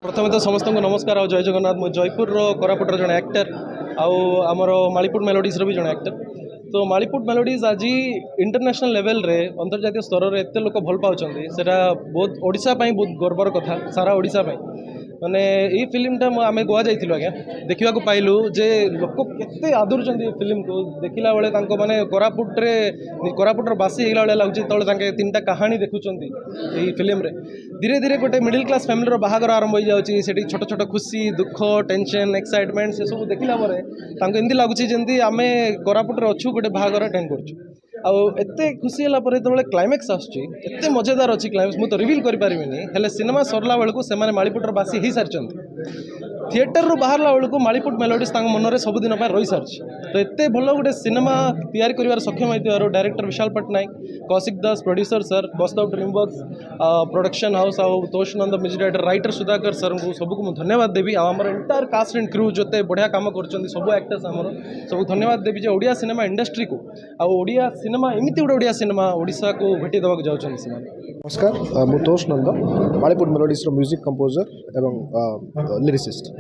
प्रथम तो समस्त को नमस्कार और जय जगन्नाथ। मु जयपुर कोरापुटर जन एक्टर आमर मालीपुट मेलोडीज भी जन एक्टर। तो मालीपुट मेलोडीज आज इंटरनेशनल लेवल रे अंतर्जातीय स्तर में एत लोक भल पाँच बहुत ओडिशा बहुत गर्वर कथा सारा ओडिशा माने ये फिल्मटा आम गोवा जाइलु आज्ञा देखा पाइलु जे लोक केते आदुर्चंदी फिल्म को देखला बेले माने कोरापुटर बासी होगा लगे तले तीन टा कहानी देखुं फिल्म रे धीरे धीरे गोटे मिडिल क्लास फैमिली बाहागर आरंभ हो जाऊँगी से छोट छोट खुशी दुख टेंशन एक्साइटमेंट से सब देखला एमती लगुच जमी आम कोरापुटर अच्छु गोटे बाहागर अटेंड करते खुशी है क्लाइमेक्स आसुच्ची मजेदार अच्छी क्लाइमेक्स मुझे रिविल करें सिनेमा सरला बेलू से मालीपुटर बासी हो सारी थिएटर रू बाहर बेलू मालीपुट मेलोडीज मन में सबुदिन रही सारी तो एत भल गोटे सिनेमा तैयारी कर सक्षम हो director Vishal Pattanaik Kaushik Das producer sir बस आउट ड्रीम वर्क्स प्रोडक्शन हाउस आउ तोष Nanda music director writer Sudhakar sir को सबको मुझे धन्यवाद देवी आमर एंटायर कास्ट एंड क्रू जो बढ़िया काम कर सब एक्टर्स आमर सब धन्यवाद देवी जो ओडिया सिनेमा इंडस्ट्री को आडिया सिनेमा एमती गोटे ओडिया सिनेमा ओडिशा को भेटी देवाक जाऊँ से। नमस्कार मु तोष नंद मालीपुट मेलोडीज म्यूजिक कंपोजर एवं लिरिसिस्ट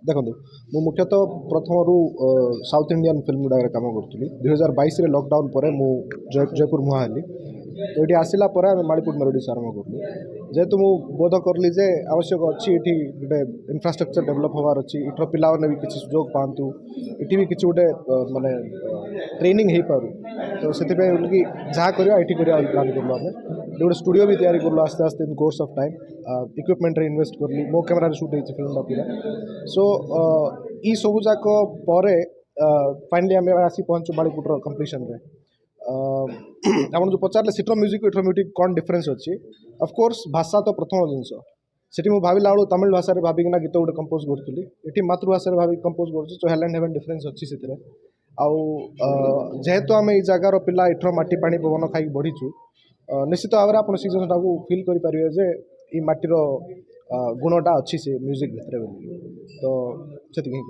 देखो मु मुख्यतः प्रथम साउथ इंडियन फिल्म गुड़ा काम करी 2022 लॉकडाउन पर जयपुर मुहाली तो ये आसला मालीपुट मेलोडीज आरंभ करूँ जेहेतु मु बोध करली जे आवश्यक अच्छी ये गोटे इन्फ्रास्ट्रक्चर डेभलप हबार अच्छी इटर पिला भी किसी सुजोग पातु ये भी किसी गोटे माने ट्रेनिंग हो पार तो से जहाँ करवा ये प्लान करूँ आम गोटे स्टूडियो भी तैयारी करूँ आस्ते आस्ते इन कोर्स ऑफ टाइम इक्विपमेंट रे इन्वेस्ट करली मो कैमेरा शूट होती फिल्म पूरा सो ई सब जाक फाइनली आम आसी पहुँचु मालीपुटर कंप्लीशन रे आप जो पचारे सिट्रो म्यूजिक इट्रो म्यूजिक कौन डिफरेन्स अच्छी ऑफकोर्स भाषा तो प्रथम जिनस से भाविला बेलू तमिल भाषा भाविकिना गीत गोटे कंपोज करी ये मातृभाषा भाविक कंपोज कर हेल एंड हेवन डिफरेन्स अच्छी से जेहेतु आम ये जगार पिला इठर मटी पा पवन खाई बढ़ीचु निश्चित भाव में आप से जिनटा फिल करेंगे जे ये माटीर गुणटा अच्छी से म्यूजिक भितर तो से कह